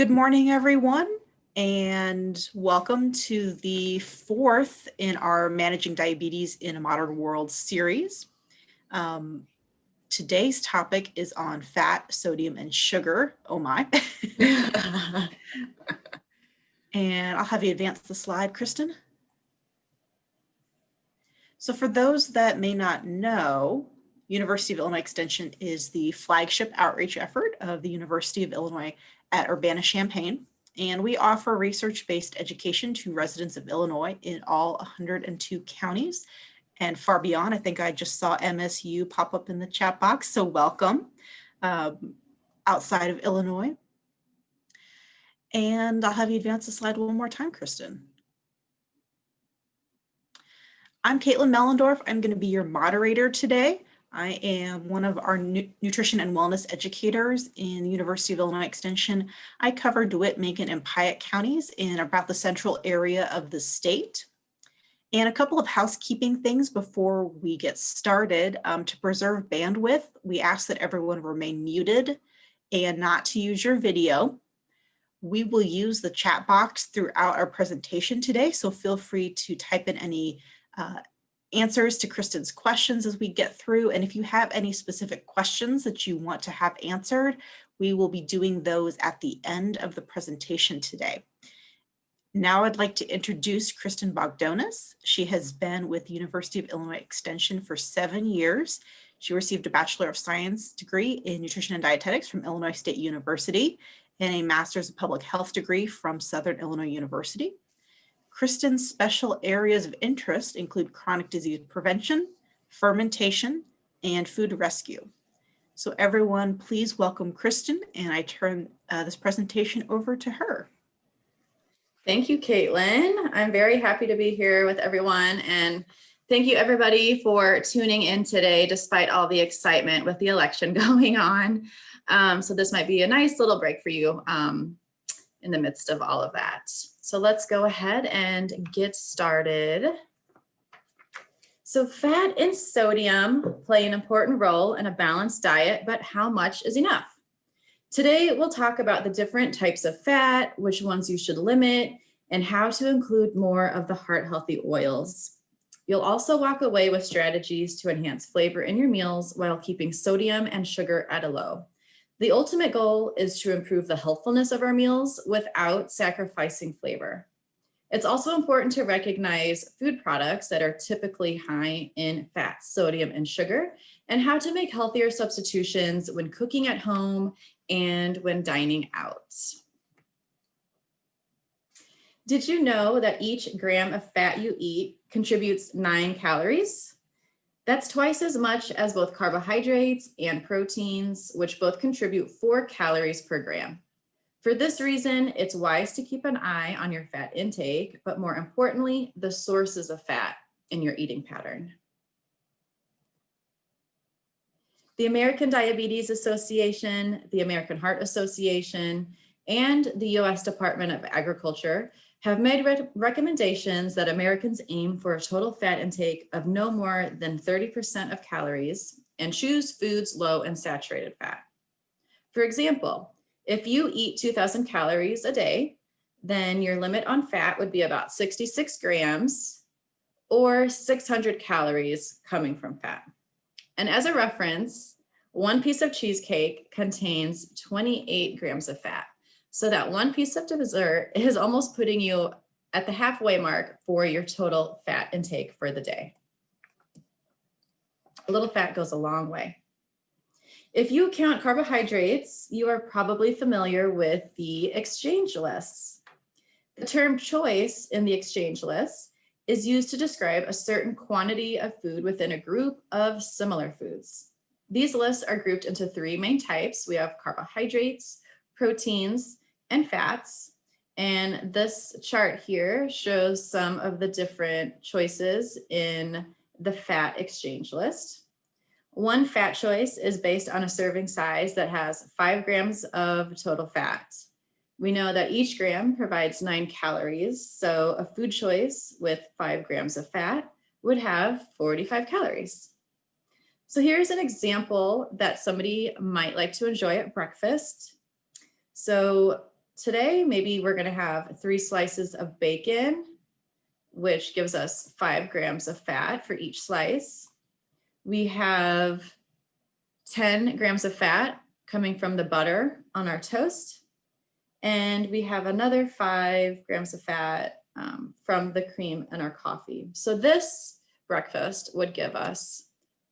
Good morning, everyone, and welcome to the fourth in our Managing Diabetes in a Modern World series. Today's topic is on fat, sodium, and sugar. Oh my. And I'll have you advance the slide, Kristin. So for those that may not know, University of Illinois Extension is the flagship outreach effort of the University of Illinois at Urbana-Champaign. And we offer research-based education to residents of Illinois in all 102 counties and far beyond. I think I just saw MSU pop up in the chat box, so welcome outside of Illinois. And I'll have you advance the slide one more time, Kristin. I'm Caitlin Mellendorf. I'm going to be your moderator today. I am one of our nutrition and wellness educators in the University of Illinois Extension. I cover DeWitt, Macon, and Piatt counties in about the central area of the state. And a couple of housekeeping things before we get started. To preserve bandwidth, we ask that everyone remain muted and not to use your video. We will use the chat box throughout our presentation today, so feel free to type in any answers to Kristin's questions as we get through. And if you have any specific questions that you want to have answered, we will be doing those at the end of the presentation today. Now I'd like to introduce Kristin Bogdonas. She has been with the University of Illinois Extension for 7 years. She received a Bachelor of Science degree in Nutrition and Dietetics from Illinois State University and a Master's of Public Health degree from Southern Illinois University. Kristin's special areas of interest include chronic disease prevention, fermentation, and food rescue. So everyone, please welcome Kristin, and I turn this presentation over to her. Thank you, Caitlin. I'm very happy to be here with everyone, and thank you everybody for tuning in today despite all the excitement with the election going on. So this might be a nice little break for you in the midst of all of that. So let's go ahead and get started. So fat and sodium play an important role in a balanced diet, but how much is enough? Today, we'll talk about the different types of fat, which ones you should limit, and how to include more of the heart-healthy oils. You'll also walk away with strategies to enhance flavor in your meals while keeping sodium and sugar at a low. The ultimate goal is to improve the healthfulness of our meals without sacrificing flavor. It's also important to recognize food products that are typically high in fat, sodium, and sugar, and how to make healthier substitutions when cooking at home and when dining out. Did you know that each gram of fat you eat contributes 9 calories? That's twice as much as both carbohydrates and proteins, which both contribute 4 calories per gram. For this reason, it's wise to keep an eye on your fat intake, but more importantly, the sources of fat in your eating pattern. The American Diabetes Association, the American Heart Association, and the U.S. Department of Agriculture have made recommendations that Americans aim for a total fat intake of no more than 30% of calories and choose foods low in saturated fat. For example, if you eat 2,000 calories a day, then your limit on fat would be about 66 grams or 600 calories coming from fat. And as a reference, one piece of cheesecake contains 28 grams of fat. So that one piece of dessert is almost putting you at the halfway mark for your total fat intake for the day. A little fat goes a long way. If you count carbohydrates, you are probably familiar with the exchange lists. The term choice in the exchange list is used to describe a certain quantity of food within a group of similar foods. These lists are grouped into 3 main types. We have carbohydrates, proteins, and fats. And this chart here shows some of the different choices in the fat exchange list. One fat choice is based on a serving size that has 5 grams of total fat. We know that each gram provides 9 calories, so a food choice with 5 grams of fat would have 45 calories. So here's an example that somebody might like to enjoy at breakfast. So today, maybe we're gonna have 3 slices of bacon, which gives us 5 grams of fat for each slice. We have 10 grams of fat coming from the butter on our toast. And we have another 5 grams of fat from the cream in our coffee. So this breakfast would give us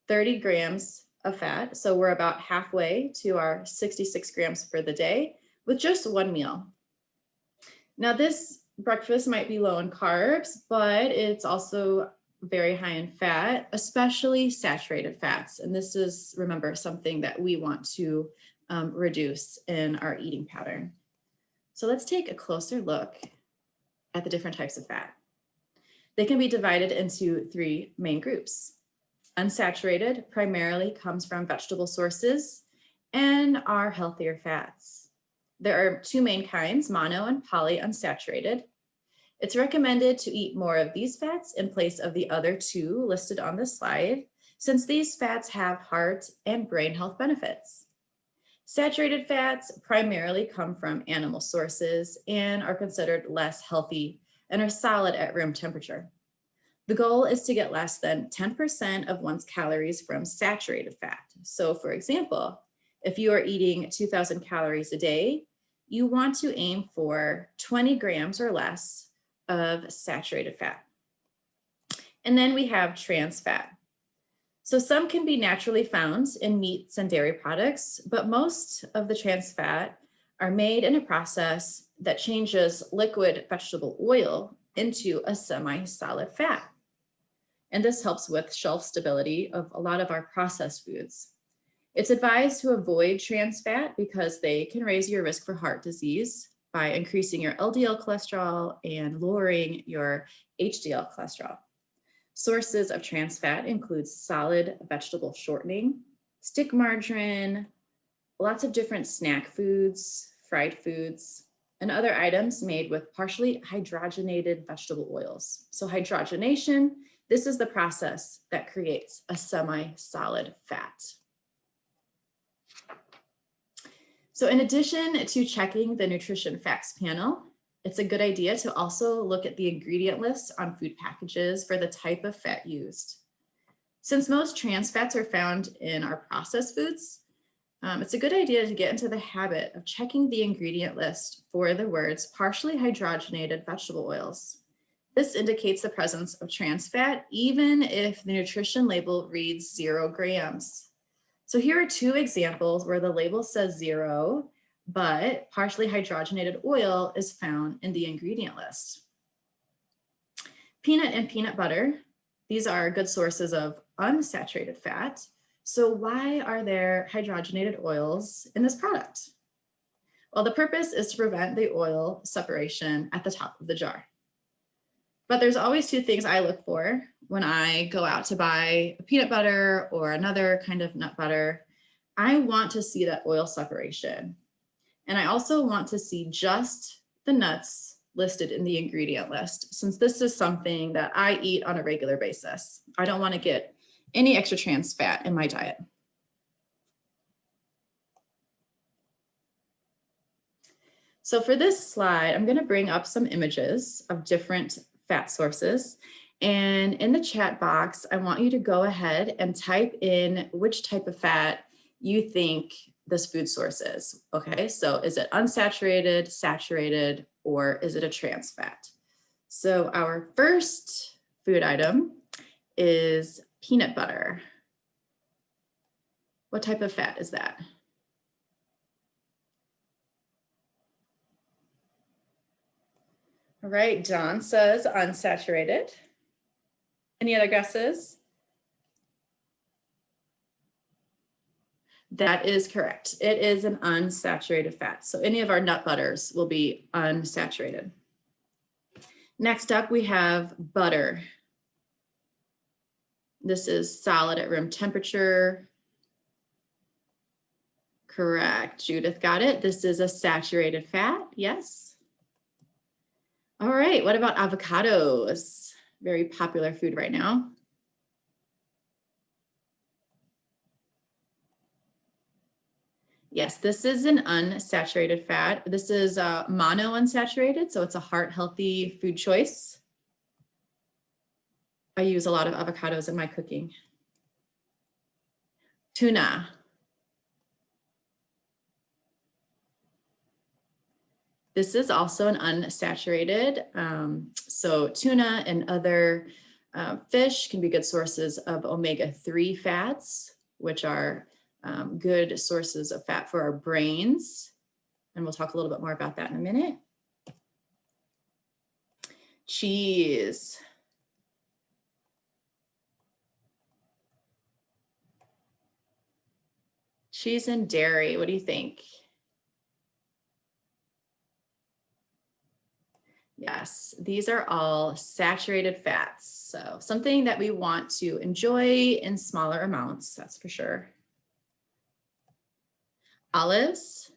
30 grams of fat. So we're about halfway to our 66 grams for the day with just one meal. Now this breakfast might be low in carbs, but it's also very high in fat, especially saturated fats. And this is, remember, something that we want to reduce in our eating pattern. So let's take a closer look at the different types of fat. They can be divided into 3 main groups. Unsaturated primarily comes from vegetable sources and are healthier fats. There are 2 main kinds, mono and polyunsaturated. It's recommended to eat more of these fats in place of the other 2 listed on this slide, since these fats have heart and brain health benefits. Saturated fats primarily come from animal sources and are considered less healthy and are solid at room temperature. The goal is to get less than 10% of one's calories from saturated fat. So for example, if you are eating 2,000 calories a day, you want to aim for 20 grams or less of saturated fat. And then we have trans fat. So some can be naturally found in meats and dairy products, but most of the trans fat are made in a process that changes liquid vegetable oil into a semi-solid fat. And this helps with shelf stability of a lot of our processed foods. It's advised to avoid trans fat because they can raise your risk for heart disease by increasing your LDL cholesterol and lowering your HDL cholesterol. Sources of trans fat include solid vegetable shortening, stick margarine, lots of different snack foods, fried foods, and other items made with partially hydrogenated vegetable oils. So hydrogenation, this is the process that creates a semi-solid fat. So in addition to checking the nutrition facts panel, it's a good idea to also look at the ingredient list on food packages for the type of fat used. Since most trans fats are found in our processed foods, it's a good idea to get into the habit of checking the ingredient list for the words partially hydrogenated vegetable oils. This indicates the presence of trans fat, even if the nutrition label reads 0 grams. So here are 2 examples where the label says 0, but partially hydrogenated oil is found in the ingredient list. Peanut and peanut butter, these are good sources of unsaturated fat. So why are there hydrogenated oils in this product? Well, the purpose is to prevent the oil separation at the top of the jar. But there's always 2 things I look for when I go out to buy peanut butter or another kind of nut butter. I want to see that oil separation. And I also want to see just the nuts listed in the ingredient list, since this is something that I eat on a regular basis. I don't want to get any extra trans fat in my diet. So for this slide, I'm going to bring up some images of different fat sources. And in the chat box, I want you to go ahead and type in which type of fat you think this food source is. Okay, so is it unsaturated, saturated, or is it a trans fat? So our first food item is peanut butter. What type of fat is that? All right, John says unsaturated. Any other guesses? That is correct. It is an unsaturated fat. So any of our nut butters will be unsaturated. Next up, we have butter. This is solid at room temperature. Correct. Judith got it. This is a saturated fat. Yes. All right. What about avocados? Very popular food right now. Yes, this is an unsaturated fat. This is monounsaturated, so it's a heart healthy food choice. I use a lot of avocados in my cooking. Tuna. This is also an unsaturated. So tuna and other fish can be good sources of omega-3 fats, which are good sources of fat for our brains. And we'll talk a little bit more about that in a minute. Cheese. Cheese and dairy, what do you think? Yes, these are all saturated fats. So something that we want to enjoy in smaller amounts, that's for sure. Olives.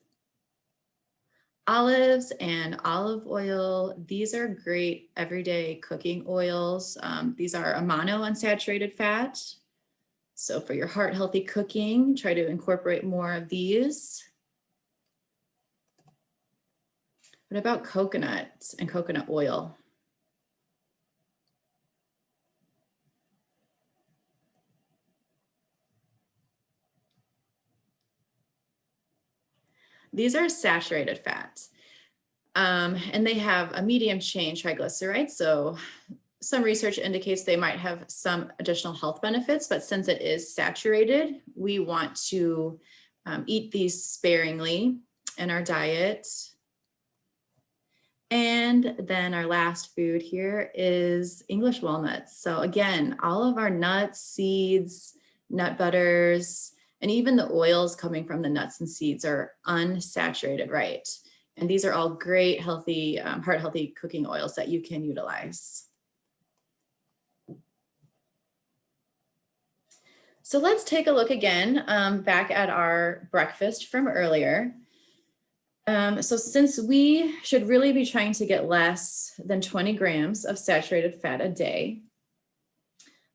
Olives and olive oil, these are great everyday cooking oils. These are a monounsaturated fat. So for your heart healthy cooking, try to incorporate more of these. What about coconuts and coconut oil? These are saturated fats, and they have a medium chain triglyceride. So some research indicates they might have some additional health benefits, but since it is saturated, we want to eat these sparingly in our diet. And then our last food here is English walnuts. So again, all of our nuts, seeds, nut butters, and even the oils coming from the nuts and seeds are unsaturated, right? And these are all great, healthy, heart healthy cooking oils that you can utilize. So let's take a look again back at our breakfast from earlier. So since we should really be trying to get less than 20 grams of saturated fat a day,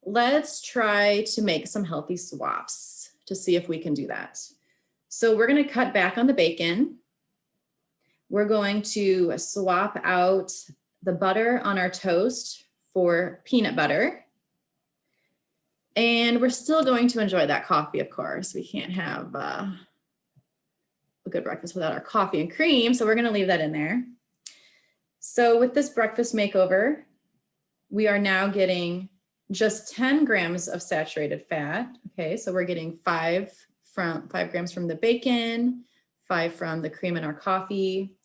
let's try to make some healthy swaps to see if we can do that. So we're going to cut back on the bacon. We're going to swap out the butter on our toast for peanut butter. And we're still going to enjoy that coffee, of course. We can't have a good breakfast without our coffee and cream. So we're going to leave that in there. So with this breakfast makeover, we are now getting just 10 grams of saturated fat. Okay, so we're getting 5 grams from the bacon, 5 from the cream in our coffee,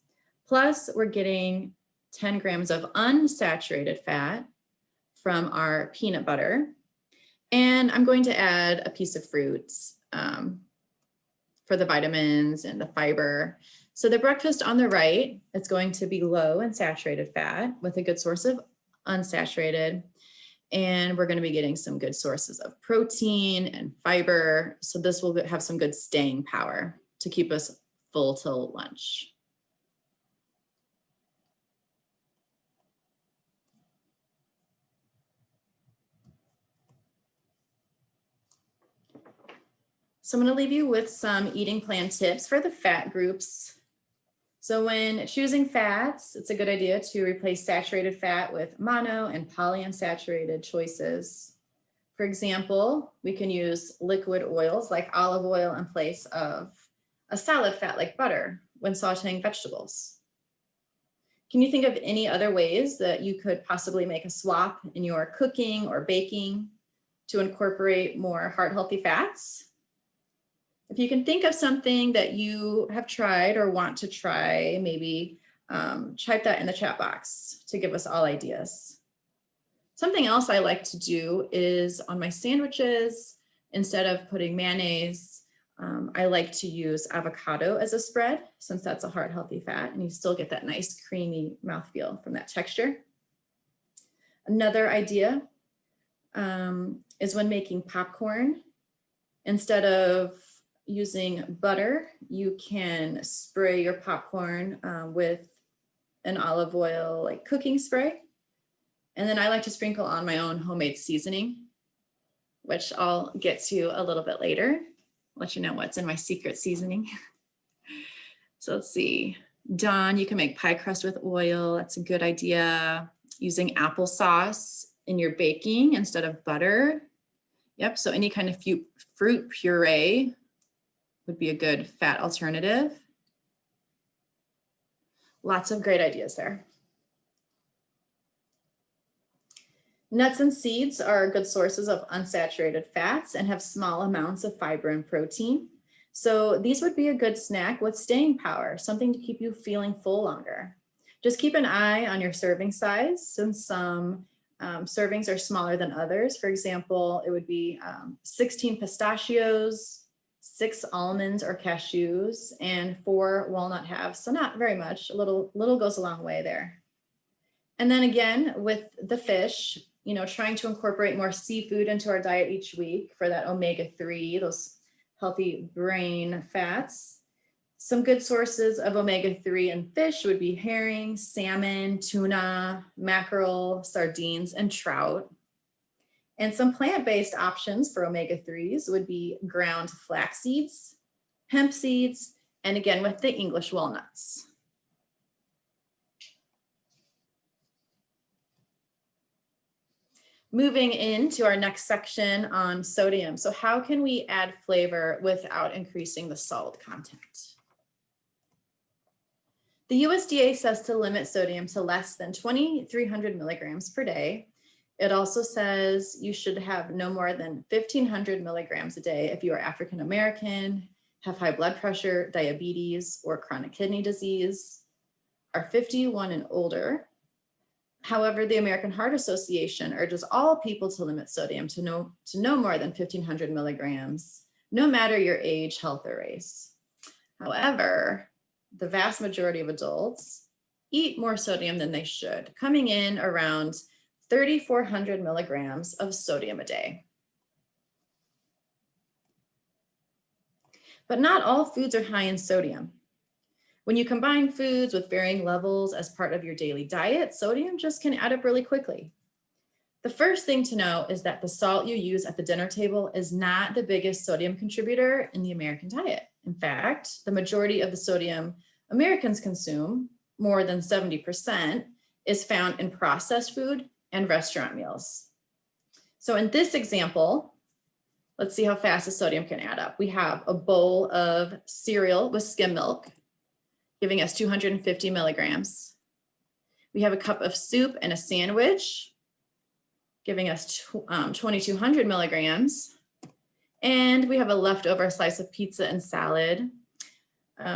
plus we're getting 10 grams of unsaturated fat from our peanut butter. And I'm going to add a piece of fruit for the vitamins and the fiber. So the breakfast on the right, it's going to be low in saturated fat with a good source of unsaturated. And we're going to be getting some good sources of protein and fiber. So this will have some good staying power to keep us full till lunch. So I'm going to leave you with some eating plan tips for the fat groups. So when choosing fats, it's a good idea to replace saturated fat with mono and polyunsaturated choices. For example, we can use liquid oils like olive oil in place of a solid fat like butter when sauteing vegetables. Can you think of any other ways that you could possibly make a swap in your cooking or baking to incorporate more heart healthy fats? If you can think of something that you have tried or want to try, maybe type that in the chat box to give us all ideas. Something else I like to do is on my sandwiches, instead of putting mayonnaise, I like to use avocado as a spread, since that's a heart healthy fat and you still get that nice creamy mouthfeel from that texture. Another idea is when making popcorn, instead of using butter, you can spray your popcorn with an olive oil like cooking spray. And then I like to sprinkle on my own homemade seasoning, which I'll get to a little bit later. Let you know what's in my secret seasoning. So let's see. Dawn, you can make pie crust with oil. That's a good idea. Using applesauce in your baking instead of butter. Yep, so any kind of fruit puree would be a good fat alternative. Lots of great ideas there. Nuts and seeds are good sources of unsaturated fats and have small amounts of fiber and protein. So these would be a good snack with staying power, something to keep you feeling full longer. Just keep an eye on your serving size, since some servings are smaller than others. For example, it would be 16 pistachios, 6 almonds or cashews, and 4 walnut halves. So not very much, a little goes a long way there. And then again, with the fish, trying to incorporate more seafood into our diet each week for that omega-3, those healthy brain fats. Some good sources of omega-3 in fish would be herring, salmon, tuna, mackerel, sardines, and trout. And some plant-based options for omega-3s would be ground flax seeds, hemp seeds, and again with the English walnuts. Moving into our next section on sodium. So how can we add flavor without increasing the salt content? The USDA says to limit sodium to less than 2,300 milligrams per day. It also says you should have no more than 1,500 milligrams a day if you are African American, have high blood pressure, diabetes, or chronic kidney disease, are 51 and older. However, the American Heart Association urges all people to limit sodium to no more than 1,500 milligrams, no matter your age, health, or race. However, the vast majority of adults eat more sodium than they should, coming in around 3,400 milligrams of sodium a day. But not all foods are high in sodium. When you combine foods with varying levels as part of your daily diet, sodium just can add up really quickly. The first thing to know is that the salt you use at the dinner table is not the biggest sodium contributor in the American diet. In fact, the majority of the sodium Americans consume, more than 70%, is found in processed food and restaurant meals. So in this example, let's see how fast the sodium can add up. We have a bowl of cereal with skim milk, giving us 250 milligrams. We have a cup of soup and a sandwich, giving us 2,200 milligrams. And we have a leftover slice of pizza and salad.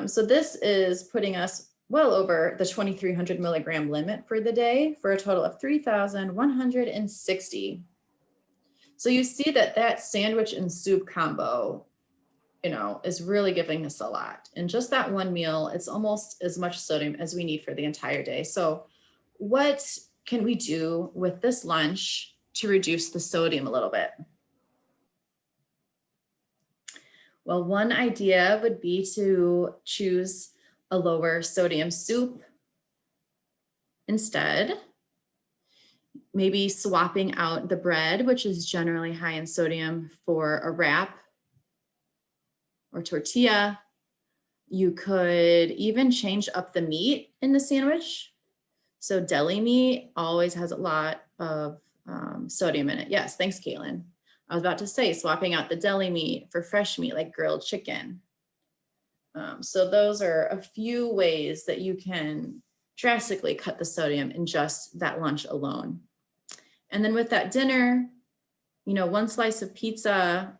So this is putting us well over the 2,300 milligram limit for the day for a total of 3,160. So you see that sandwich and soup combo is really giving us a lot. And just that one meal, it's almost as much sodium as we need for the entire day. So what can we do with this lunch to reduce the sodium a little bit? Well, one idea would be to choose a lower sodium soup instead. Maybe swapping out the bread, which is generally high in sodium, for a wrap or tortilla. You could even change up the meat in the sandwich. So deli meat always has a lot of sodium in it. Yes, thanks, Caitlin. I was about to say swapping out the deli meat for fresh meat like grilled chicken. So those are a few ways that you can drastically cut the sodium in just that lunch alone. And then with that dinner, one slice of pizza,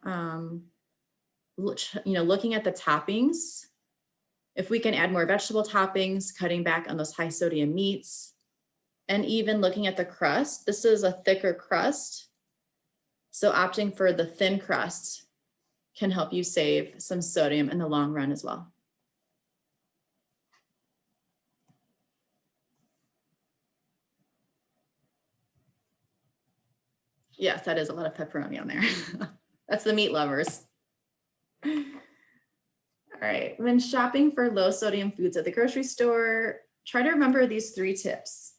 looking at the toppings, if we can add more vegetable toppings, cutting back on those high sodium meats, and even looking at the crust. This is a thicker crust. So opting for the thin crust can help you save some sodium in the long run as well. Yes, that is a lot of pepperoni on there. That's the meat lovers. All right, when shopping for low sodium foods at the grocery store, try to remember these 3 tips.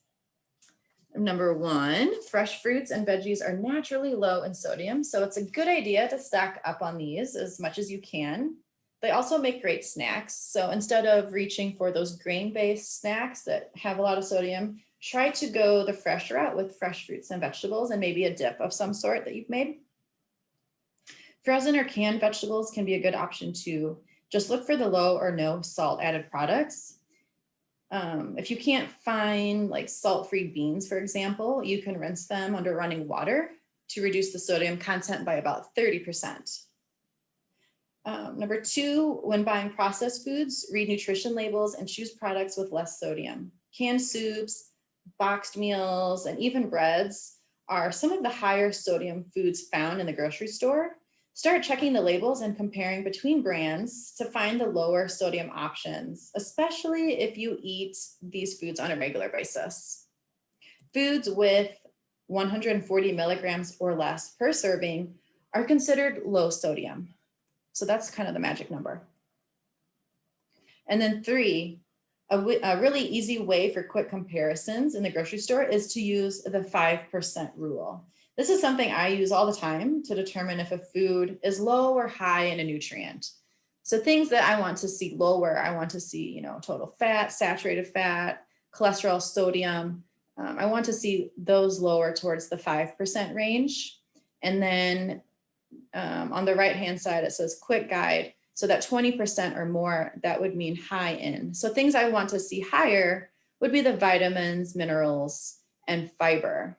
Number 1, fresh fruits and veggies are naturally low in sodium, so it's a good idea to stock up on these as much as you can. They also make great snacks. So instead of reaching for those grain-based snacks that have a lot of sodium, try to go the fresh route with fresh fruits and vegetables and maybe a dip of some sort that you've made. Frozen or canned vegetables can be a good option too. Just look for the low or no salt added products. If you can't find like salt-free beans, for example, you can rinse them under running water to reduce the sodium content by about 30%. Number 2, when buying processed foods, read nutrition labels and choose products with less sodium. Canned soups, boxed meals, and even breads are some of the higher sodium foods found in the grocery store. Start checking the labels and comparing between brands to find the lower sodium options, especially if you eat these foods on a regular basis. Foods with 140 milligrams or less per serving are considered low sodium. So that's kind of the magic number. And then 3, a really easy way for quick comparisons in the grocery store is to use the 5% rule. This is something I use all the time to determine if a food is low or high in a nutrient. So things that I want to see lower, I want to see, total fat, saturated fat, cholesterol, sodium. I want to see those lower towards the 5% range. And then on the right-hand side, it says quick guide. So that 20% or more, that would mean high in. So things I want to see higher would be the vitamins, minerals, and fiber.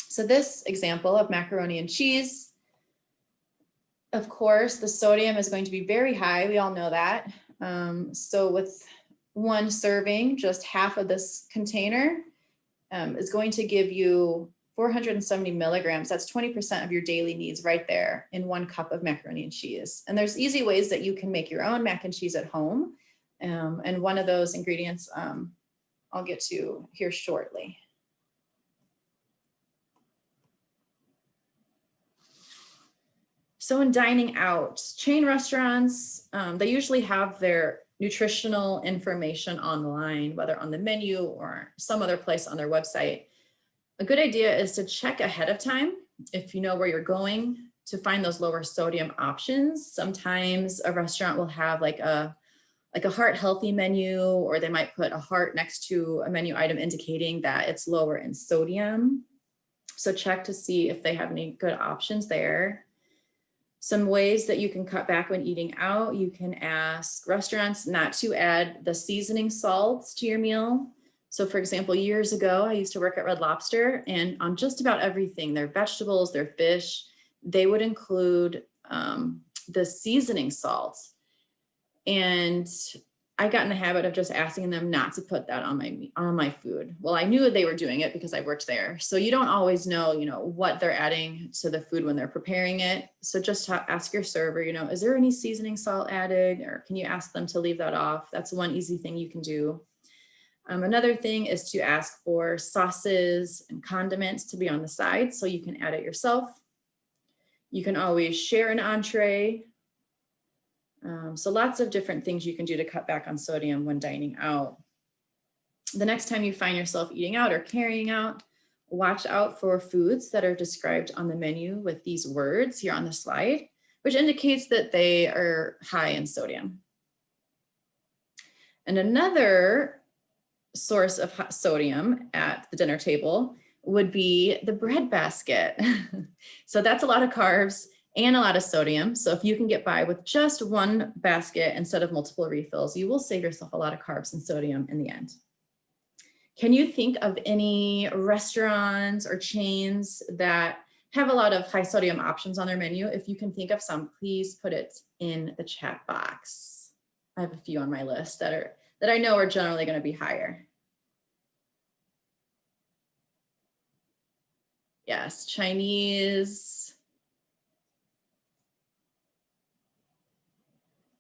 So this example of macaroni and cheese, of course, the sodium is going to be very high. We all know that. So with one serving, just half of this container is going to give you 470 milligrams. That's 20% of your daily needs right there in 1 cup of macaroni and cheese. And there's easy ways that you can make your own mac and cheese at home. And one of those ingredients I'll get to here shortly. So in dining out, chain restaurants, they usually have their nutritional information online, whether on the menu or some other place on their website. A good idea is to check ahead of time if you know where you're going to find those lower sodium options. Sometimes a restaurant will have like a heart healthy menu, or they might put a heart next to a menu item indicating that it's lower in sodium. So check to see if they have any good options there. Some ways that you can cut back when eating out, you can ask restaurants not to add the seasoning salts to your meal. So for example, years ago, I used to work at Red Lobster, and on just about everything, their vegetables, their fish, they would include the seasoning salts. And I got in the habit of just asking them not to put that on my food. Well, I knew they were doing it because I worked there. So you don't always know, what they're adding to the food when they're preparing it. So just ask your server, is there any seasoning salt added, or can you ask them to leave that off? That's one easy thing you can do. Another thing is to ask for sauces and condiments to be on the side so you can add it yourself. You can always share an entree. So lots of different things you can do to cut back on sodium when dining out. The next time you find yourself eating out or carrying out, watch out for foods that are described on the menu with these words here on the slide, which indicates that they are high in sodium. And another source of sodium at the dinner table would be the bread basket. So that's a lot of carbs and a lot of sodium. So if you can get by with just one basket instead of multiple refills, you will save yourself a lot of carbs and sodium in the end. Can you think of any restaurants or chains that have a lot of high sodium options on their menu? If you can think of some, please put it in the chat box. I have a few on my list that I know are generally going to be higher. Yes, Chinese,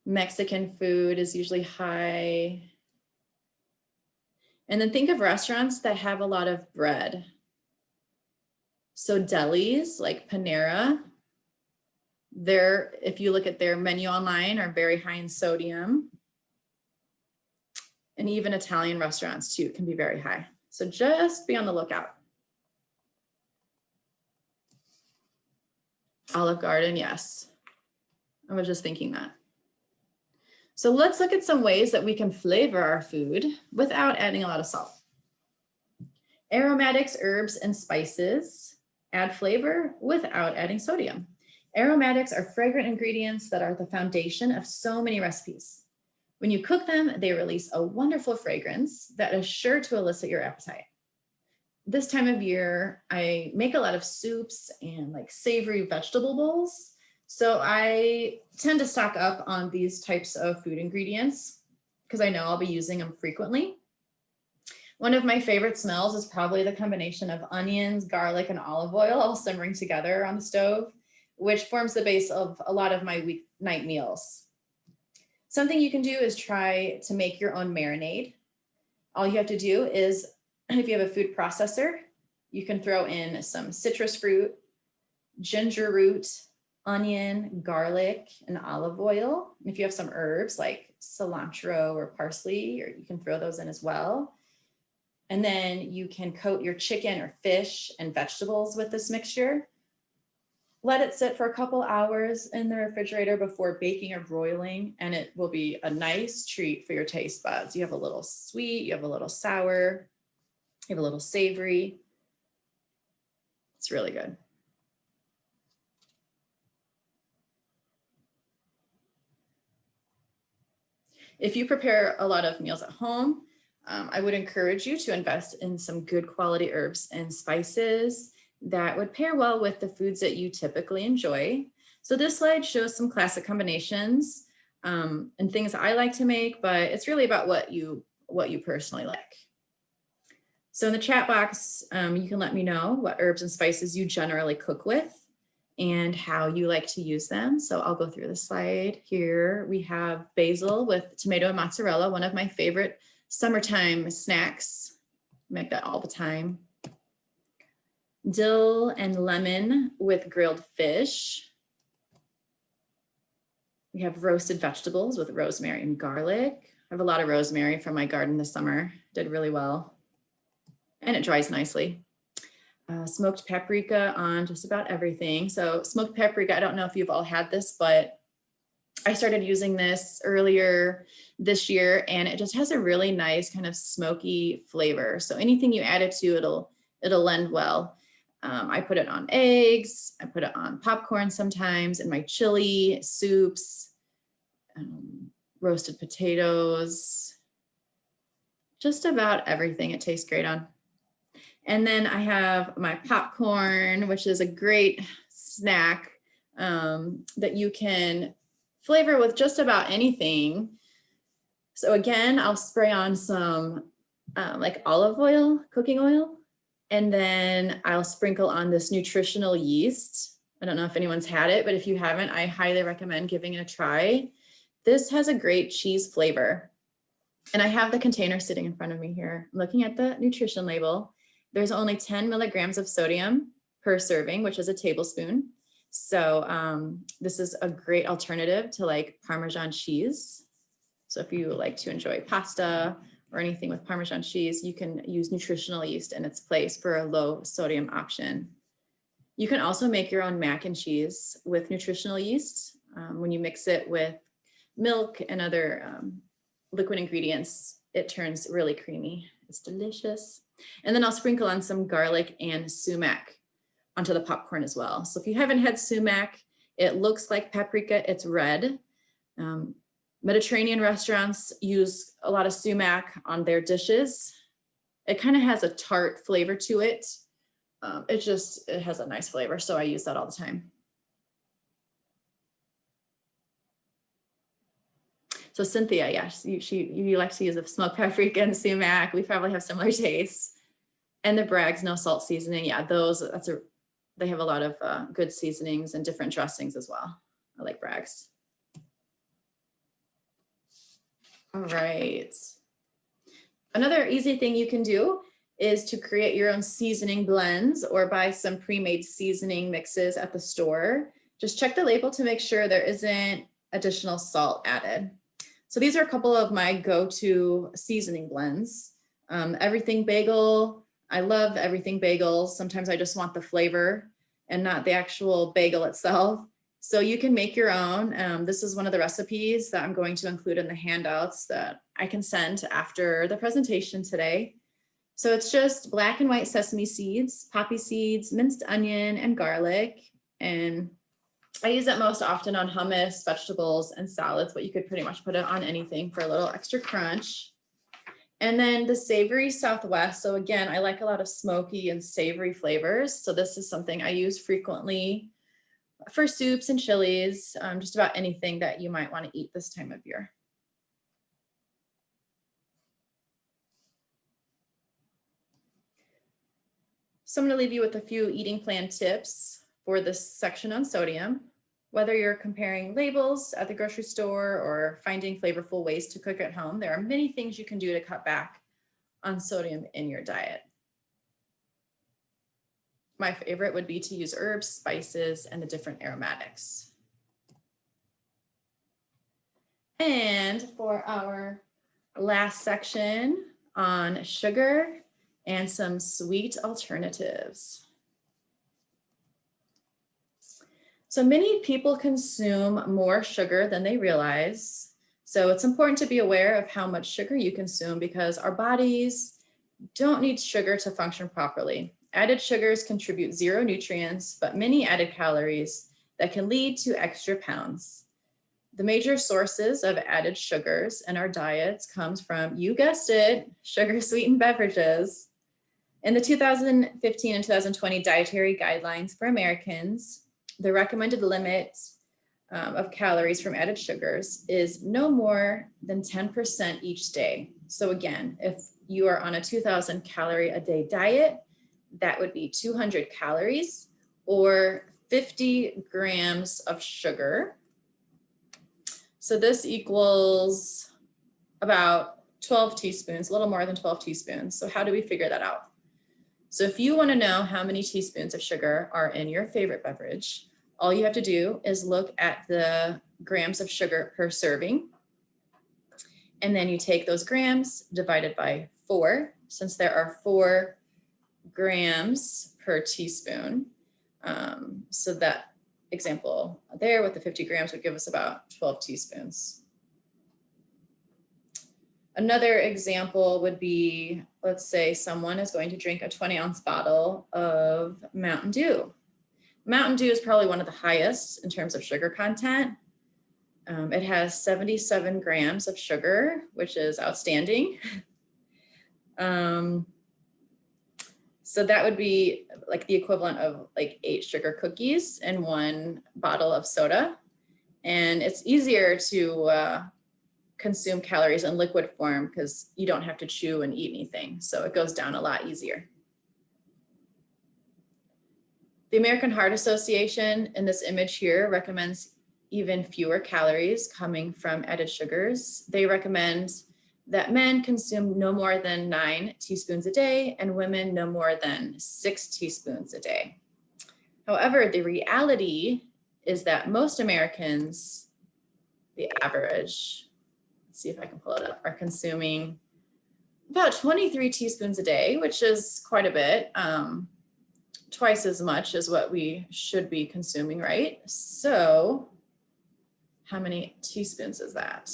Mexican food is usually high. And then think of restaurants that have a lot of bread. So delis like Panera, if you look at their menu online, are very high in sodium. And even Italian restaurants too can be very high. So just be on the lookout. Olive Garden, yes. I was just thinking that. So let's look at some ways that we can flavor our food without adding a lot of salt. Aromatics, herbs, and spices add flavor without adding sodium. Aromatics are fragrant ingredients that are the foundation of so many recipes. When you cook them, they release a wonderful fragrance that is sure to elicit your appetite. This time of year, I make a lot of soups and like savory vegetable bowls. So I tend to stock up on these types of food ingredients because I know I'll be using them frequently. One of my favorite smells is probably the combination of onions, garlic, and olive oil all simmering together on the stove, which forms the base of a lot of my weeknight meals. Something you can do is try to make your own marinade. All you have to do is, if you have a food processor, you can throw in some citrus fruit, ginger root, onion, garlic, and olive oil. And if you have some herbs like cilantro or parsley, or you can throw those in as well. And then you can coat your chicken or fish and vegetables with this mixture. Let it sit for a couple hours in the refrigerator before baking or broiling, and it will be a nice treat for your taste buds. You have a little sweet, you have a little sour, you have a little savory. It's really good. If you prepare a lot of meals at home, I would encourage you to invest in some good quality herbs and spices that would pair well with the foods that you typically enjoy. So this slide shows some classic combinations and things I like to make, but it's really about what you personally like. So in the chat box, you can let me know what herbs and spices you generally cook with and how you like to use them. So I'll go through the slide here. We have basil with tomato and mozzarella, one of my favorite summertime snacks. I make that all the time. Dill and lemon with grilled fish. We have roasted vegetables with rosemary and garlic. I have a lot of rosemary from my garden this summer. Did really well. And it dries nicely. Smoked paprika on just about everything. So smoked paprika, I don't know if you've all had this, but I started using this earlier this year, and it just has a really nice kind of smoky flavor. So anything you add it to, it'll lend well. I put it on eggs. I put it on popcorn sometimes, in my chili, soups, roasted potatoes, just about everything it tastes great on. And then I have my popcorn, which is a great snack that you can flavor with just about anything. So again, I'll spray on some like olive oil, cooking oil, and then I'll sprinkle on this nutritional yeast. I don't know if anyone's had it, but if you haven't, I highly recommend giving it a try. This has a great cheese flavor. And I have the container sitting in front of me here. I'm looking at the nutrition label. There's only 10 milligrams of sodium per serving, which is a tablespoon. So this is a great alternative to like Parmesan cheese. So if you like to enjoy pasta or anything with Parmesan cheese, you can use nutritional yeast in its place for a low sodium option. You can also make your own mac and cheese with nutritional yeast. When you mix it with milk and other liquid ingredients, it turns really creamy. It's delicious. And then I'll sprinkle on some garlic and sumac onto the popcorn as well. So if you haven't had sumac, it looks like paprika, it's red. Mediterranean restaurants use a lot of sumac on their dishes. It kind of has a tart flavor to it. It has a nice flavor. So I use that all the time. So Cynthia, yes, you like to use the smoked paprika and sumac. We probably have similar tastes. And the Bragg's no salt seasoning. Yeah, they have a lot of good seasonings and different dressings as well. I like Bragg's. All right. Another easy thing you can do is to create your own seasoning blends or buy some pre-made seasoning mixes at the store. Just check the label to make sure there isn't additional salt added. So these are a couple of my go-to seasoning blends. Everything bagel. I love everything bagels. Sometimes I just want the flavor and not the actual bagel itself. So you can make your own. This is one of the recipes that I'm going to include in the handouts that I can send after the presentation today. So it's just black and white sesame seeds, poppy seeds, minced onion, and garlic. And I use it most often on hummus, vegetables, and salads, but you could pretty much put it on anything for a little extra crunch. And then the savory Southwest. So again, I like a lot of smoky and savory flavors. So this is something I use frequently for soups and chilies, just about anything that you might want to eat this time of year. So I'm going to leave you with a few eating plan tips for this section on sodium. Whether you're comparing labels at the grocery store or finding flavorful ways to cook at home, there are many things you can do to cut back on sodium in your diet. My favorite would be to use herbs, spices, and the different aromatics. And for our last section on sugar and some sweet alternatives. So many people consume more sugar than they realize. So it's important to be aware of how much sugar you consume because our bodies don't need sugar to function properly. Added sugars contribute 0 nutrients, but many added calories that can lead to extra pounds. The major sources of added sugars in our diets comes from, you guessed it, sugar-sweetened beverages. In the 2015 and 2020 dietary guidelines for Americans, the recommended limit of calories from added sugars is no more than 10% each day. So again, if you are on a 2,000 calorie a day diet, that would be 200 calories or 50 grams of sugar. So this equals about 12 teaspoons, a little more than 12 teaspoons. So how do we figure that out? So if you want to know how many teaspoons of sugar are in your favorite beverage, all you have to do is look at the grams of sugar per serving. And then you take those grams divided by 4, since there are 4 grams per teaspoon. So that example there with the 50 grams would give us about 12 teaspoons. Another example would be, let's say someone is going to drink a 20-ounce bottle of Mountain Dew. Mountain Dew is probably one of the highest in terms of sugar content. It has 77 grams of sugar, which is outstanding. So that would be like the equivalent of like 8 sugar cookies in 1 bottle of soda. And it's easier to consume calories in liquid form because you don't have to chew and eat anything. So it goes down a lot easier. The American Heart Association in this image here recommends even fewer calories coming from added sugars. They recommend that men consume no more than 9 teaspoons a day and women no more than 6 teaspoons a day. However, the reality is that most Americans, the average, let's see if I can pull it up, are consuming about 23 teaspoons a day, which is quite a bit, twice as much as what we should be consuming, right? So how many teaspoons is that?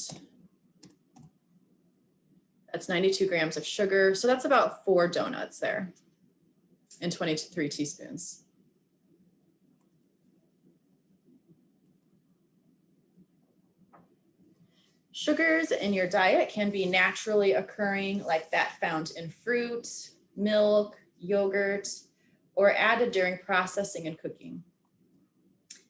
That's 92 grams of sugar. So that's about 4 donuts there and 23 teaspoons. Sugars in your diet can be naturally occurring, like that found in fruit, milk, yogurt, or added during processing and cooking.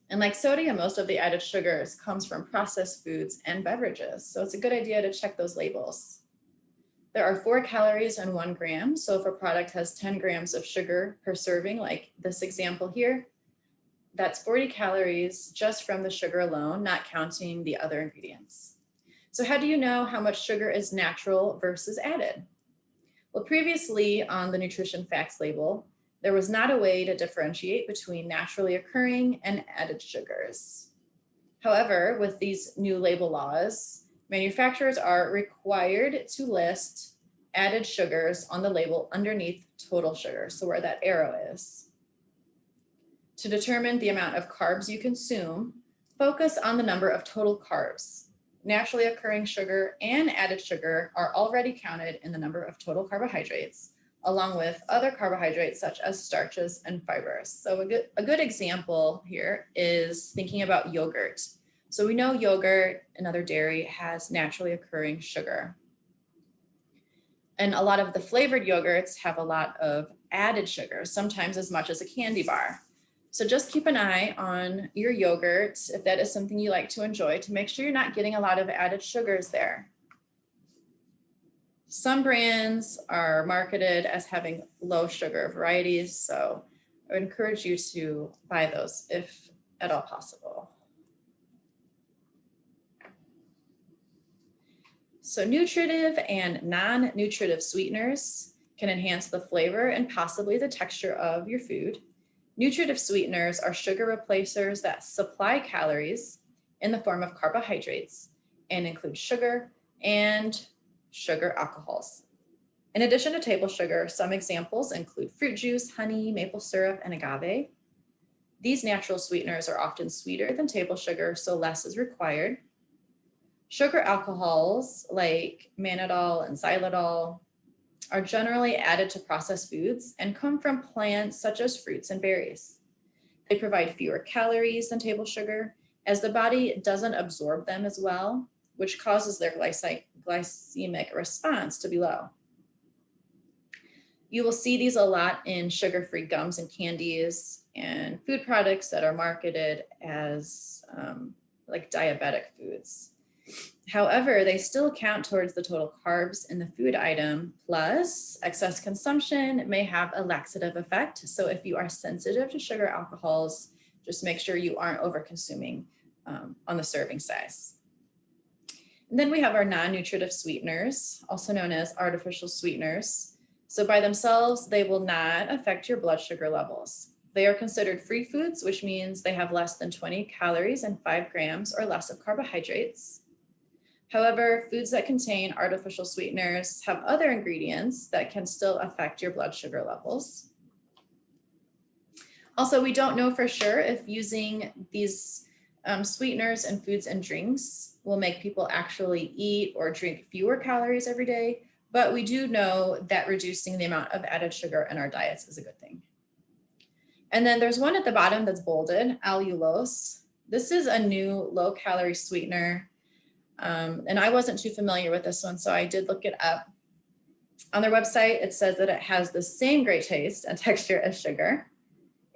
And like sodium, most of the added sugars comes from processed foods and beverages. So it's a good idea to check those labels. There are 4 calories in 1 gram. So if a product has 10 grams of sugar per serving, like this example here, that's 40 calories just from the sugar alone, not counting the other ingredients. So how do you know how much sugar is natural versus added? Well, previously on the nutrition facts label, there was not a way to differentiate between naturally occurring and added sugars. However, with these new label laws, manufacturers are required to list added sugars on the label underneath total sugar, so where that arrow is. To determine the amount of carbs you consume, Focus on the number of total carbs. Naturally occurring sugar and added sugar are already counted in the number of total carbohydrates, along with other carbohydrates such as starches and fibers. So a good example here is thinking about yogurt. So we know yogurt and other dairy has naturally occurring sugar. And a lot of the flavored yogurts have a lot of added sugar, sometimes as much as a candy bar. So just keep an eye on your yogurt, if that is something you like to enjoy, to make sure you're not getting a lot of added sugars there. Some brands are marketed as having low sugar varieties, so I would encourage you to buy those if at all possible. So nutritive and non-nutritive sweeteners can enhance the flavor and possibly the texture of your food. Nutritive sweeteners are sugar replacers that supply calories in the form of carbohydrates and include sugar and sugar alcohols. In addition to table sugar, some examples include fruit juice, honey, maple syrup, and agave. These natural sweeteners are often sweeter than table sugar, so less is required. Sugar alcohols like mannitol and xylitol are generally added to processed foods and come from plants such as fruits and berries. They provide fewer calories than table sugar as the body doesn't absorb them as well, which causes their glycemic response to be low. You will see these a lot in sugar-free gums and candies and food products that are marketed as like diabetic foods. However, they still count towards the total carbs in the food item, plus excess consumption may have a laxative effect. So if you are sensitive to sugar alcohols, just make sure you aren't over consuming on the serving size. And then we have our non-nutritive sweeteners, also known as artificial sweeteners. So by themselves, they will not affect your blood sugar levels. They are considered free foods, which means they have less than 20 calories and 5 grams or less of carbohydrates. However, foods that contain artificial sweeteners have other ingredients that can still affect your blood sugar levels. Also, we don't know for sure if using these sweeteners in foods and drinks will make people actually eat or drink fewer calories every day, but we do know that reducing the amount of added sugar in our diets is a good thing. And then there's one at the bottom that's bolded, allulose. This is a new low-calorie sweetener. And I wasn't too familiar with this one, so I did look it up. On their website, it says that it has the same great taste and texture as sugar.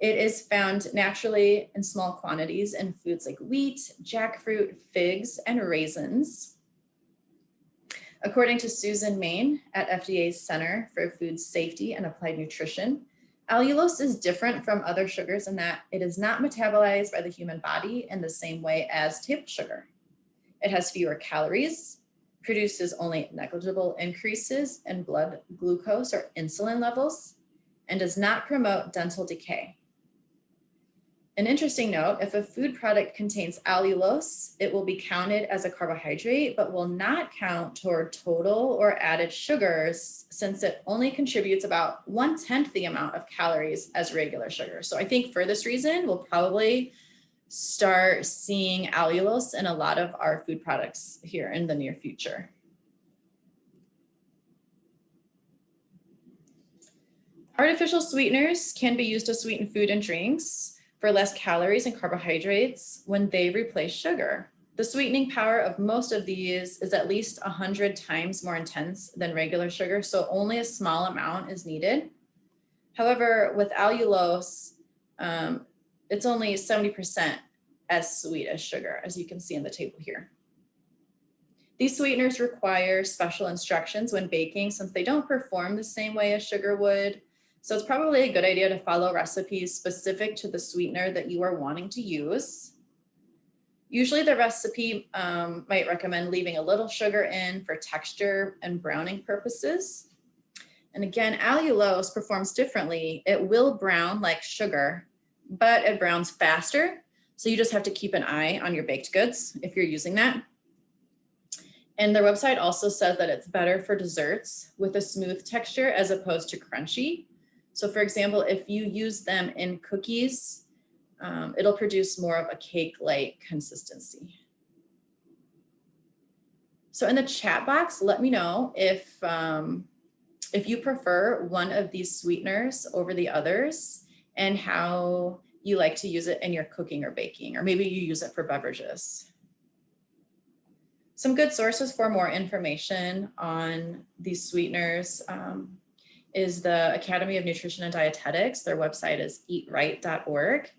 It is found naturally in small quantities in foods like wheat, jackfruit, figs, and raisins. According to Susan Main at FDA's Center for Food Safety and Applied Nutrition, allulose is different from other sugars in that it is not metabolized by the human body in the same way as table sugar. It has fewer calories, produces only negligible increases in blood glucose or insulin levels, and does not promote dental decay. An interesting note, if a food product contains allulose, it will be counted as a carbohydrate, but will not count toward total or added sugars since it only contributes about 1/10 the amount of calories as regular sugar. So I think for this reason, we'll probably start seeing allulose in a lot of our food products here in the near future. Artificial sweeteners can be used to sweeten food and drinks for less calories and carbohydrates when they replace sugar. The sweetening power of most of these is at least 100 times more intense than regular sugar, so only a small amount is needed. However, with allulose, it's only 70% as sweet as sugar, as you can see in the table here. These sweeteners require special instructions when baking since they don't perform the same way as sugar would. So it's probably a good idea to follow recipes specific to the sweetener that you are wanting to use. Usually the recipe might recommend leaving a little sugar in for texture and browning purposes. And again, allulose performs differently. It will brown like sugar, but it browns faster. So you just have to keep an eye on your baked goods if you're using that. And their website also says that it's better for desserts with a smooth texture as opposed to crunchy. So for example, if you use them in cookies, it'll produce more of a cake-like consistency. So in the chat box, let me know if you prefer one of these sweeteners over the others and how you like to use it in your cooking or baking, or maybe you use it for beverages. Some good sources for more information on these sweeteners is the Academy of Nutrition and Dietetics. Their website is eatright.org,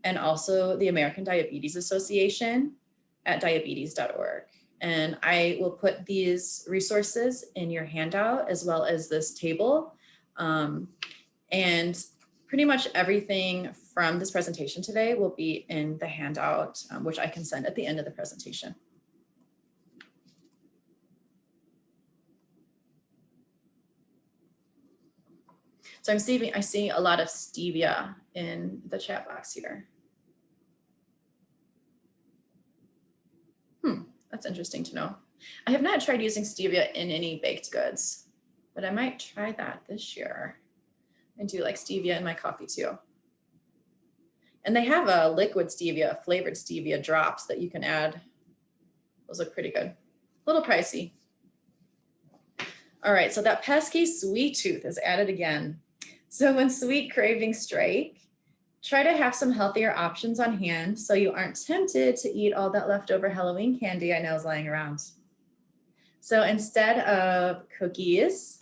and also the American Diabetes Association at diabetes.org. And I will put these resources in your handout as well as this table. And pretty much everything from this presentation today will be in the handout, which I can send at the end of the presentation. So I see a lot of stevia in the chat box here. That's interesting to know. I have not tried using stevia in any baked goods, but I might try that this year and do like stevia in my coffee too. And they have a liquid stevia, flavored stevia drops that you can add. Those look pretty good. A little pricey. All right, so that pesky sweet tooth is at it again. So when sweet cravings strike, try to have some healthier options on hand so you aren't tempted to eat all that leftover Halloween candy I know is lying around. So instead of cookies,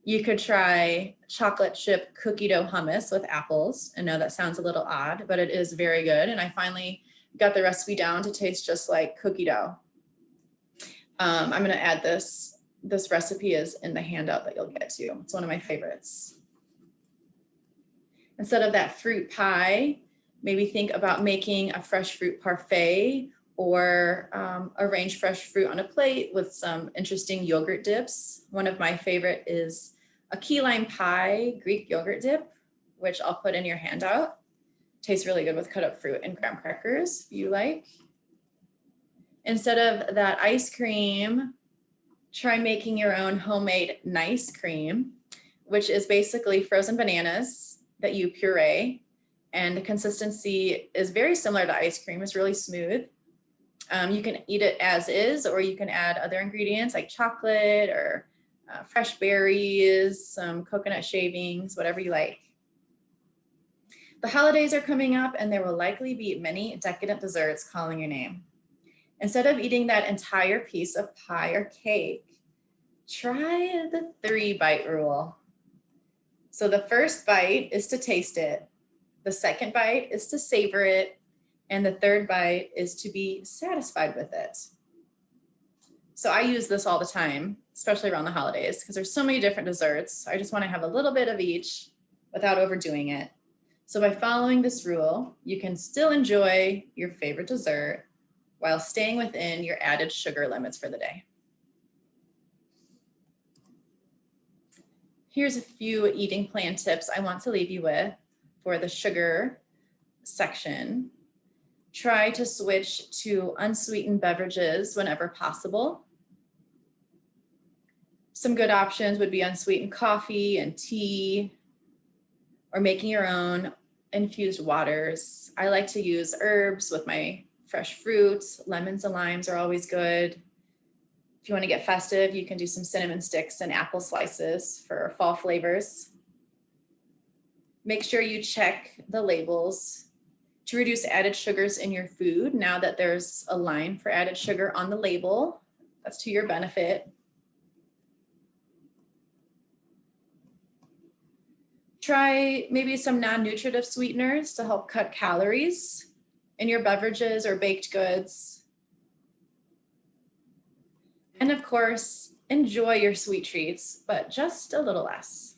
you could try chocolate chip cookie dough hummus with apples. I know that sounds a little odd, but it is very good. And I finally got the recipe down to taste just like cookie dough. I'm going to add this. This recipe is in the handout that you'll get to. It's one of my favorites. Instead of that fruit pie, maybe think about making a fresh fruit parfait or arrange fresh fruit on a plate with some interesting yogurt dips. One of my favorite is a key lime pie Greek yogurt dip, which I'll put in your handout. Tastes really good with cut up fruit and graham crackers if you like. Instead of that ice cream, try making your own homemade nice cream, which is basically frozen bananas that you puree, and the consistency is very similar to ice cream. It's really smooth. You can eat it as is, or you can add other ingredients like chocolate or fresh berries, some coconut shavings, whatever you like. The holidays are coming up and there will likely be many decadent desserts calling your name. Instead of eating that entire piece of pie or cake, try the 3-bite rule. So the first bite is to taste it. The second bite is to savor it. And the third bite is to be satisfied with it. So I use this all the time, especially around the holidays, because there's so many different desserts. I just want to have a little bit of each without overdoing it. So by following this rule, you can still enjoy your favorite dessert while staying within your added sugar limits for the day. Here's a few eating plan tips I want to leave you with for the sugar section. Try to switch to unsweetened beverages whenever possible. Some good options would be unsweetened coffee and tea, or making your own infused waters. I like to use herbs with my fresh fruits. Lemons and limes are always good. If you want to get festive, you can do some cinnamon sticks and apple slices for fall flavors. Make sure you check the labels to reduce added sugars in your food. Now that there's a line for added sugar on the label, that's to your benefit. Try maybe some non-nutritive sweeteners to help cut calories in your beverages or baked goods. And of course, enjoy your sweet treats, but just a little less.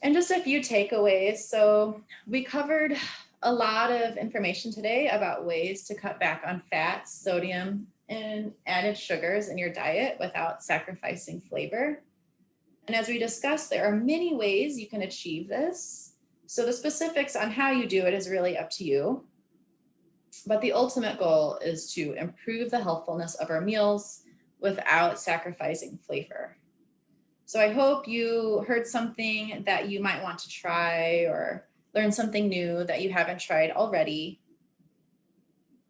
And just a few takeaways. So we covered a lot of information today about ways to cut back on fat, sodium, and added sugars in your diet without sacrificing flavor. And as we discussed, there are many ways you can achieve this. So the specifics on how you do it is really up to you. But the ultimate goal is to improve the healthfulness of our meals without sacrificing flavor. So I hope you heard something that you might want to try or learn something new that you haven't tried already.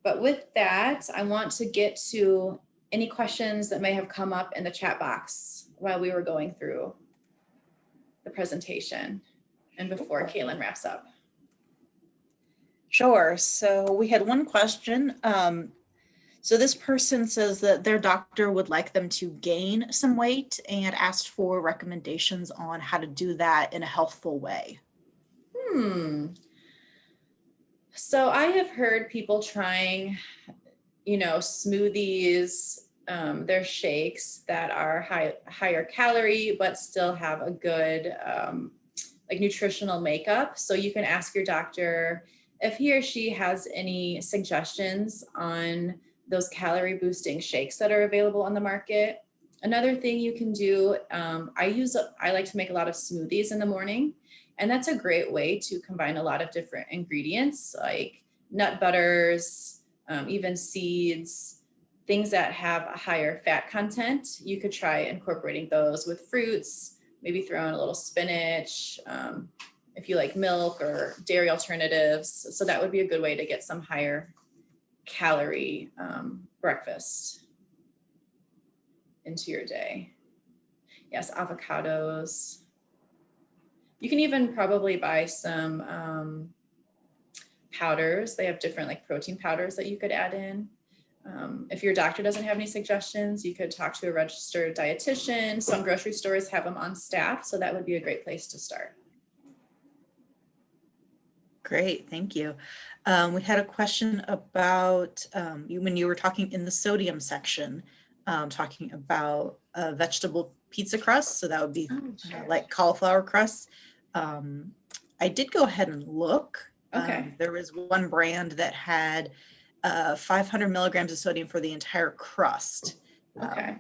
But with that, I want to get to any questions that may have come up in the chat box while we were going through the presentation and before Caitlin wraps up. Sure. So we had one question. So this person says that their doctor would like them to gain some weight and asked for recommendations on how to do that in a healthful way. So I have heard people trying, smoothies, their shakes that are higher calorie, but still have a good nutritional makeup. So you can ask your doctor if he or she has any suggestions on those calorie boosting shakes that are available on the market. Another thing you can do, I like to make a lot of smoothies in the morning, and that's a great way to combine a lot of different ingredients like nut butters, even seeds, things that have a higher fat content. You could try incorporating those with fruits, maybe throw in a little spinach, if you like milk or dairy alternatives. So that would be a good way to get some higher calorie breakfast into your day. Yes, avocados. You can even probably buy some powders. They have different like protein powders that you could add in. If your doctor doesn't have any suggestions, you could talk to a registered dietitian. Some grocery stores have them on staff, so that would be a great place to start. Great, thank you. We had a question about when you were talking in the sodium section, talking about vegetable pizza crust. So that would be like cauliflower crust. I did go ahead and look. Okay. There was one brand that had 500 milligrams of sodium for the entire crust. Okay.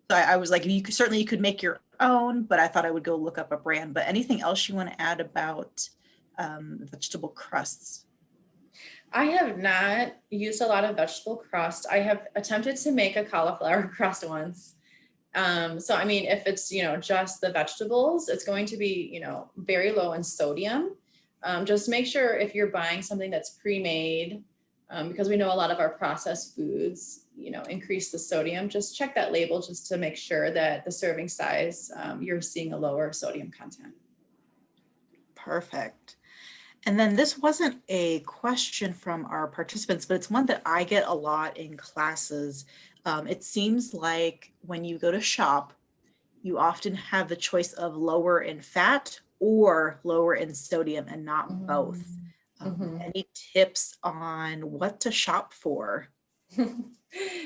So I was like, you could make your own, but I thought I would go look up a brand. But anything else you want to add about vegetable crusts? I have not used a lot of vegetable crust. I have attempted to make a cauliflower crust once. So, I mean, if it's, just the vegetables, it's going to be, very low in sodium. Just make sure if you're buying something that's pre-made, because we know a lot of our processed foods, increase the sodium, just check that label just to make sure that the serving size, you're seeing a lower sodium content. Perfect. And then this wasn't a question from our participants, but it's one that I get a lot in classes. It seems like when you go to shop, you often have the choice of lower in fat or lower in sodium and not both. Any tips on what to shop for?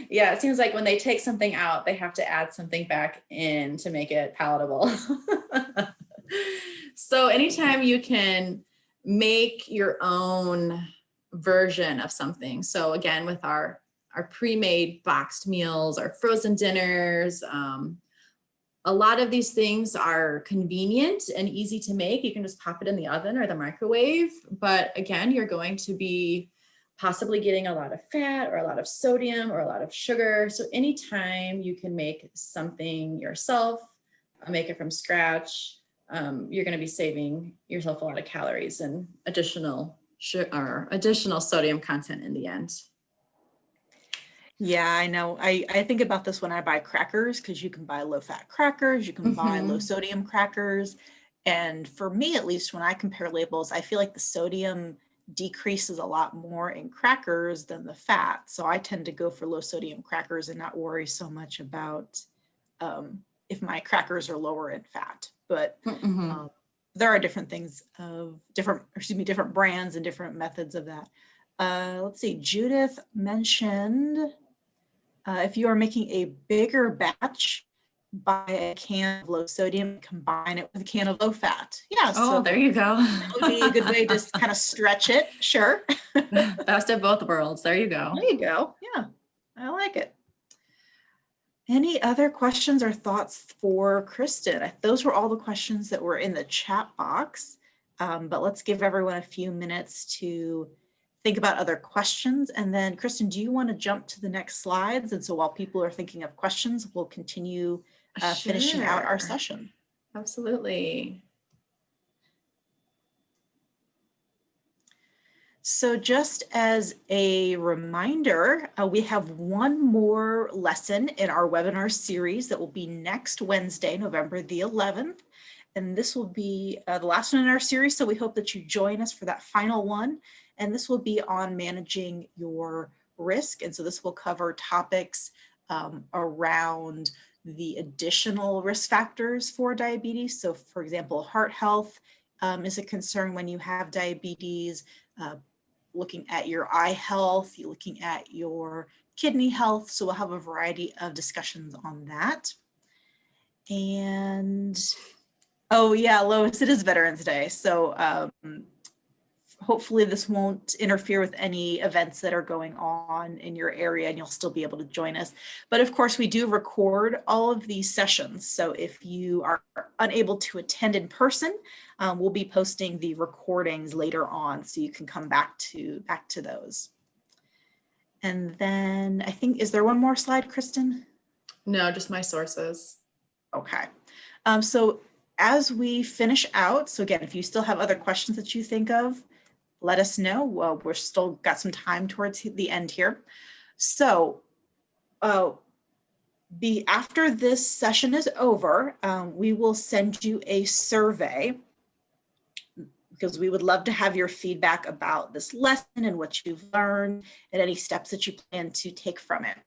Yeah, it seems like when they take something out, they have to add something back in to make it palatable. So anytime you can make your own version of something. So again, with our pre-made boxed meals, our frozen dinners, a lot of these things are convenient and easy to make. You can just pop it in the oven or the microwave. But again, you're going to be possibly getting a lot of fat or a lot of sodium or a lot of sugar. So anytime you can make something yourself, make it from scratch, you're going to be saving yourself a lot of calories and additional sodium content in the end. Yeah, I know. I think about this when I buy crackers, because you can buy low-fat crackers, you can buy low-sodium crackers. And for me, at least, when I compare labels, I feel like the sodium decreases a lot more in crackers than the fat. So I tend to go for low-sodium crackers and not worry so much about if my crackers are lower in fat. But there are different things of different brands and different methods of that. Let's see, Judith mentioned if you are making a bigger batch, buy a can of low sodium, combine it with a can of low fat. Yeah. Oh, so there you go. That would be a good way to kind of stretch it. Sure. Best of both worlds. There you go. There you go. Yeah, I like it. Any other questions or thoughts for Kristin? Those were all the questions that were in the chat box, but let's give everyone a few minutes to think about other questions. And then Kristin, do you want to jump to the next slides? And so while people are thinking of questions, we'll continue finishing out our session. Absolutely. So just as a reminder, we have one more lesson in our webinar series that will be next Wednesday, November the 11th. And this will be the last one in our series. So we hope that you join us for that final one. And this will be on managing your risk. And so this will cover topics around the additional risk factors for diabetes. So for example, heart health is a concern when you have diabetes. Looking at your eye health, you're looking at your kidney health. So we'll have a variety of discussions on that. And, oh yeah, Lois, it is Veterans Day. So hopefully this won't interfere with any events that are going on in your area and you'll still be able to join us. But of course, we do record all of these sessions. So if you are unable to attend in person, we'll be posting the recordings later on so you can come back to those. And then I think, is there one more slide, Kristin? No, just my sources. Okay. So as we finish out, so again, if you still have other questions that you think of, let us know. Well, we're still got some time towards the end here. So after this session is over, we will send you a survey because we would love to have your feedback about this lesson and what you've learned and any steps that you plan to take from it.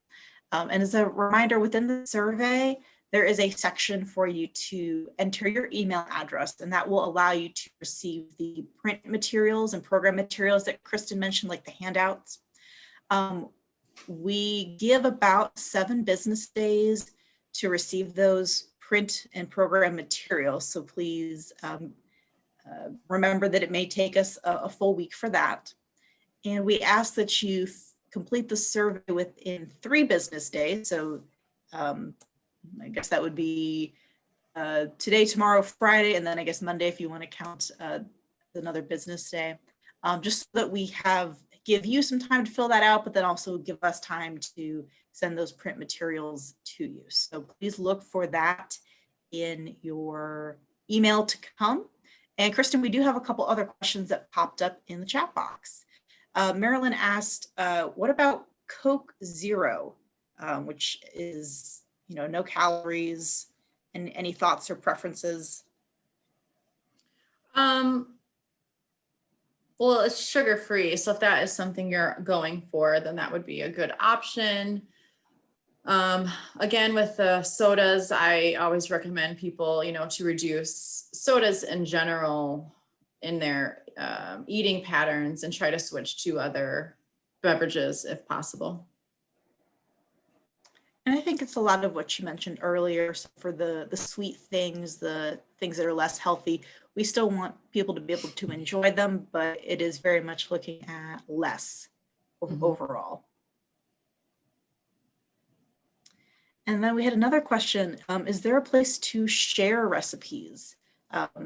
And as a reminder, within the survey, there is a section for you to enter your email address, and that will allow you to receive the print materials and program materials that Kristin mentioned, like the handouts. We give about 7 business days to receive those print and program materials. So please remember that it may take us a full week for that. And we ask that you complete the survey within 3 business days. So I guess that would be today, tomorrow, Friday, and then I guess Monday if you want to count another business day, just so that we give you some time to fill that out, but then also give us time to send those print materials to you. So please look for that in your email to come. And Kristin, we do have a couple other questions that popped up in the chat box. Marilyn asked, what about Coke Zero, which is, no calories, and any thoughts or preferences? Well, it's sugar-free. So if that is something you're going for, then that would be a good option. Again, with the sodas, I always recommend people, to reduce sodas in general in their eating patterns and try to switch to other beverages if possible. And I think it's a lot of what you mentioned earlier. So for the sweet things, the things that are less healthy, we still want people to be able to enjoy them, but it is very much looking at less overall. And then we had another question. Is there a place to share recipes?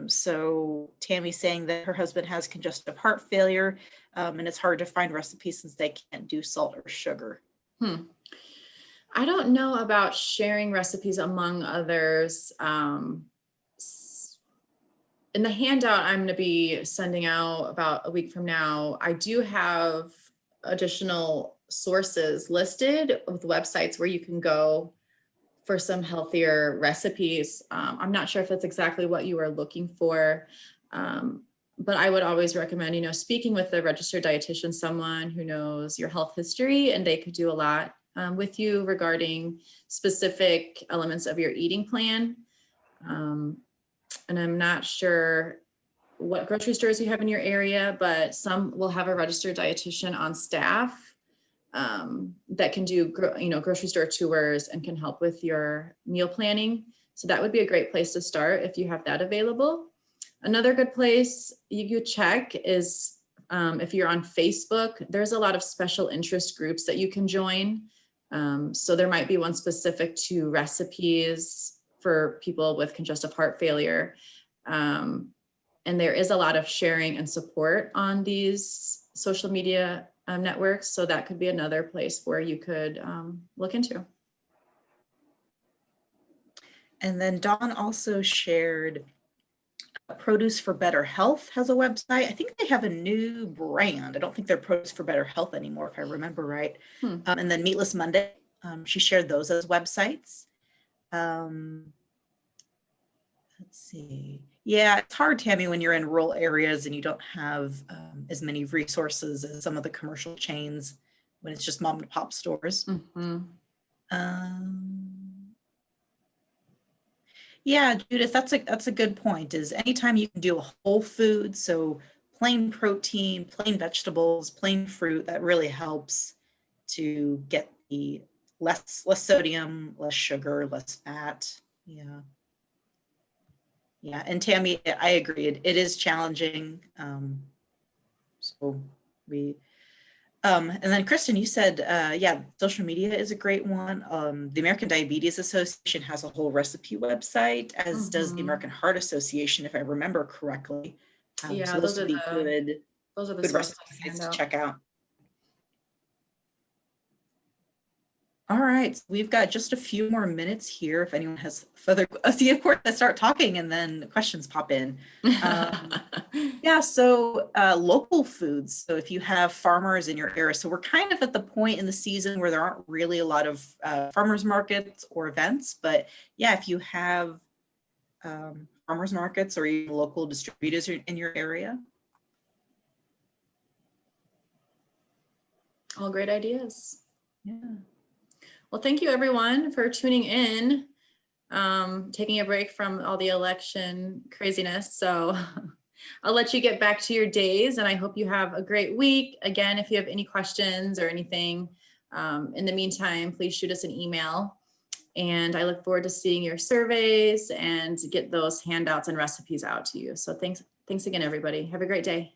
So Tammy's saying that her husband has congestive heart failure, and it's hard to find recipes since they can't do salt or sugar. I don't know about sharing recipes among others. In the handout I'm going to be sending out about a week from now, I do have additional sources listed with websites where you can go for some healthier recipes. I'm not sure if that's exactly what you are looking for, but I would always recommend, speaking with a registered dietitian, someone who knows your health history, and they could do a lot with you regarding specific elements of your eating plan. And I'm not sure what grocery stores you have in your area, but some will have a registered dietitian on staff that can do, grocery store tours and can help with your meal planning. So that would be a great place to start if you have that available. Another good place you could check is if you're on Facebook, there's a lot of special interest groups that you can join. So there might be one specific to recipes for people with congestive heart failure. And there is a lot of sharing and support on these social media networks. So that could be another place where you could look into. And then Dawn also shared Produce for Better Health has a website. I think they have a new brand. I don't think they're Produce for Better Health anymore, if I remember right. And then Meatless Monday, she shared those as websites. Let's see. Yeah, it's hard, Tammy, when you're in rural areas and you don't have as many resources as some of the commercial chains when it's just mom and pop stores. Yeah, Judith, that's a good point. Is anytime you can do a whole food, so plain protein, plain vegetables, plain fruit, that really helps to get the less sodium, less sugar, less fat. Yeah. Yeah, and Tammy, I agree. It is challenging. So we, and then Kristin, you said, yeah, social media is a great one. The American Diabetes Association has a whole recipe website, as does the American Heart Association, if I remember correctly. Yeah, so those would be good sources recipes to check out. All right, so we've got just a few more minutes here. If anyone has further, see, of course, I start talking and then questions pop in. Yeah, so local foods. So if you have farmers in your area, so we're kind of at the point in the season where there aren't really a lot of farmers markets or events, but yeah, if you have farmers markets or even local distributors in your area. All great ideas. Yeah. Well, thank you everyone for tuning in, taking a break from all the election craziness. So I'll let you get back to your days, and I hope you have a great week. Again, if you have any questions or anything, in the meantime, please shoot us an email. And I look forward to seeing your surveys and get those handouts and recipes out to you. So thanks again, everybody. Have a great day.